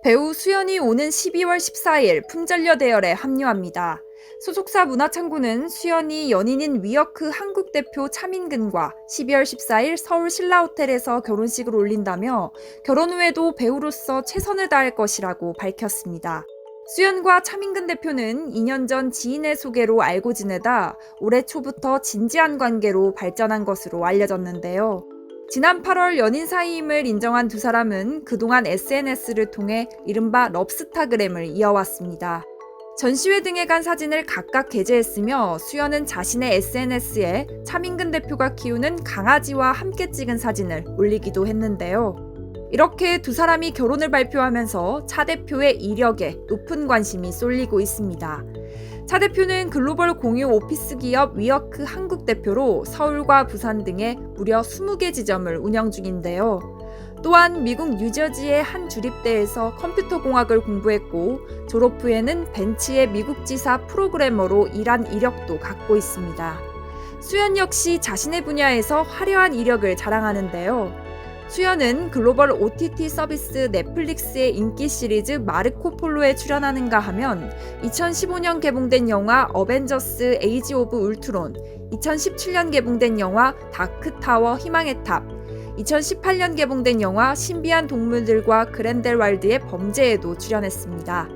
배우 수연이 오는 12월 14일 품절녀 대열에 합류합니다. 소속사 문화창고는 수연이 연인인 위어크 한국 대표 차민근과 12월 14일 서울 신라호텔에서 결혼식을 올린다며 결혼 후에도 배우로서 최선을 다할 것이라고 밝혔습니다. 수연과 차민근 대표는 2년 전 지인의 소개로 알고 지내다 올해 초부터 진지한 관계로 발전한 것으로 알려졌는데요. 지난 8월 연인 사이임을 인정한 두 사람은 그동안 SNS를 통해 이른바 럽스타그램을 이어왔습니다. 전시회 등에 간 사진을 각각 게재했으며 수연은 자신의 SNS에 차민근 대표가 키우는 강아지와 함께 찍은 사진을 올리기도 했는데요. 이렇게 두 사람이 결혼을 발표하면서 차 대표의 이력에 높은 관심이 쏠리고 있습니다. 차 대표는 글로벌 공유 오피스 기업 위어크 한국 대표로 서울과 부산 등에 무려 20개 지점을 운영 중인데요. 또한 미국 뉴저지의 한 주립대에서 컴퓨터공학을 공부했고 졸업 후에는 벤츠의 미국 지사 프로그래머로 일한 이력도 갖고 있습니다. 수연 역시 자신의 분야에서 화려한 이력을 자랑하는데요. 수연은 글로벌 OTT 서비스 넷플릭스의 인기 시리즈 마르코 폴로에 출연하는가 하면 2015년 개봉된 영화 어벤져스 에이지 오브 울트론, 2017년 개봉된 영화 다크타워 희망의 탑, 2018년 개봉된 영화 신비한 동물들과 그렌델왈드의 범죄에도 출연했습니다.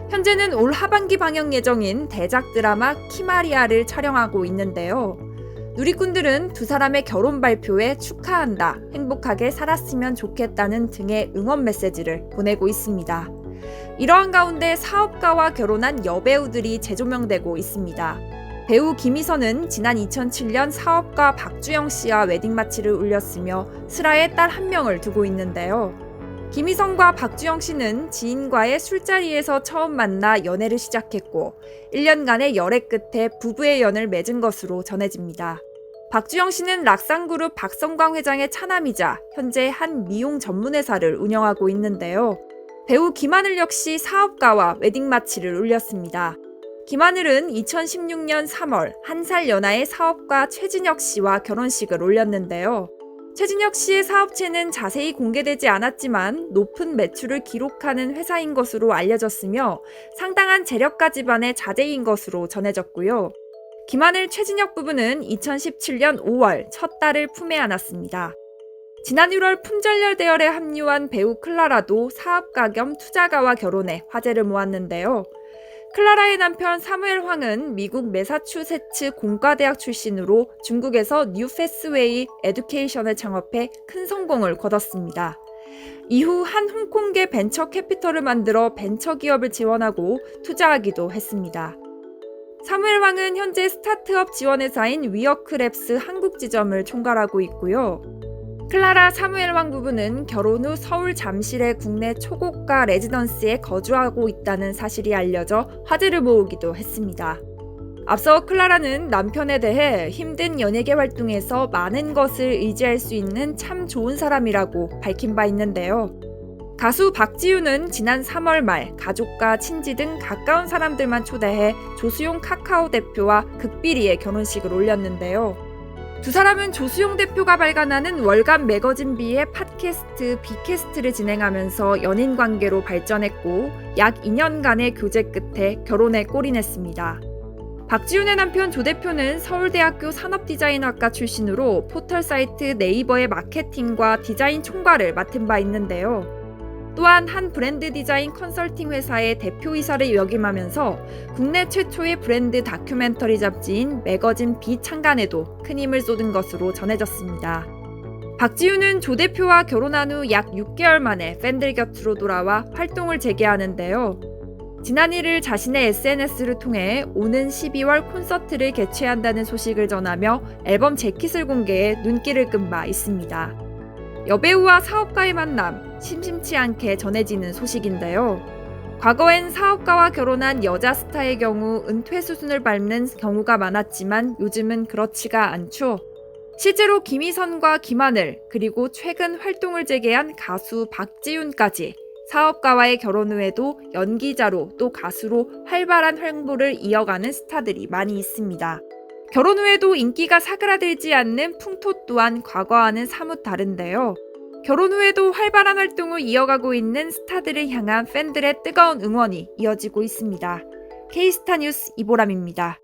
현재는 올 하반기 방영 예정인 대작 드라마 키마리아를 촬영하고 있는데요. 누리꾼들은 두 사람의 결혼 발표에 축하한다, 행복하게 살았으면 좋겠다는 등의 응원 메시지를 보내고 있습니다. 이러한 가운데 사업가와 결혼한 여배우들이 재조명되고 있습니다. 배우 김희선은 지난 2007년 사업가 박주영 씨와 웨딩 마치를 올렸으며 슬하에 딸 한 명을 두고 있는데요. 김희선과 박주영 씨는 지인과의 술자리에서 처음 만나 연애를 시작했고 1년간의 열애 끝에 부부의 연을 맺은 것으로 전해집니다. 박주영 씨는 락상그룹 박성광 회장의 차남이자 현재 한 미용 전문회사를 운영하고 있는데요. 배우 김하늘 역시 사업가와 웨딩 마치를 올렸습니다. 김하늘은 2016년 3월 1살 연하의 사업가 최진혁 씨와 결혼식을 올렸는데요. 최진혁 씨의 사업체는 자세히 공개되지 않았지만 높은 매출을 기록하는 회사인 것으로 알려졌으며 상당한 재력가 집안의 자제인 것으로 전해졌고요. 김하늘 최진혁 부부는 2017년 5월 첫 딸을 품에 안았습니다. 지난 1월 품절녀 대열에 합류한 배우 클라라도 사업가 겸 투자가와 결혼해 화제를 모았는데요. 클라라의 남편 사무엘 황은 미국 매사추세츠 공과대학 출신으로 중국에서 뉴페스웨이 에듀케이션을 창업해 큰 성공을 거뒀습니다. 이후 한 홍콩계 벤처 캐피털을 만들어 벤처 기업을 지원하고 투자하기도 했습니다. 사무엘 황은 현재 스타트업 지원회사인 위어크랩스 한국 지점을 총괄하고 있고요. 클라라 사무엘 왕 부부는 결혼 후 서울 잠실의 국내 초고가 레지던스에 거주하고 있다는 사실이 알려져 화제를 모으기도 했습니다. 앞서 클라라는 남편에 대해 힘든 연예계 활동에서 많은 것을 의지할 수 있는 참 좋은 사람이라고 밝힌 바 있는데요. 가수 박지윤은 지난 3월 말 가족과 친지 등 가까운 사람들만 초대해 조수용 카카오 대표와 극비리의 결혼식을 올렸는데요. 두 사람은 조수용 대표가 발간하는 월간 매거진 비의 팟캐스트 비캐스트를 진행하면서 연인 관계로 발전했고 약 2년간의 교제 끝에 결혼에 골인했습니다. 박지윤의 남편 조 대표는 서울대학교 산업디자인학과 출신으로 포털 사이트 네이버의 마케팅과 디자인 총괄을 맡은 바 있는데요. 또한 한 브랜드 디자인 컨설팅 회사의 대표이사를 역임하면서 국내 최초의 브랜드 다큐멘터리 잡지인 매거진 비 창간에도 큰 힘을 쏟은 것으로 전해졌습니다. 박지윤은 조 대표와 결혼한 후 약 6개월 만에 팬들 곁으로 돌아와 활동을 재개하는데요. 지난 1일 자신의 SNS를 통해 오는 12월 콘서트를 개최한다는 소식을 전하며 앨범 재킷을 공개해 눈길을 끈 바 있습니다. 여배우와 사업가의 만남, 심심치 않게 전해지는 소식인데요. 과거엔 사업가와 결혼한 여자 스타의 경우 은퇴 수순을 밟는 경우가 많았지만 요즘은 그렇지가 않죠. 실제로 김희선과 김하늘, 그리고 최근 활동을 재개한 가수 박지윤까지 사업가와의 결혼 후에도 연기자로 또 가수로 활발한 활동을 이어가는 스타들이 많이 있습니다. 결혼 후에도 인기가 사그라들지 않는 풍토 또한 과거와는 사뭇 다른데요. 결혼 후에도 활발한 활동을 이어가고 있는 스타들을 향한 팬들의 뜨거운 응원이 이어지고 있습니다. K스타 뉴스 이보람입니다.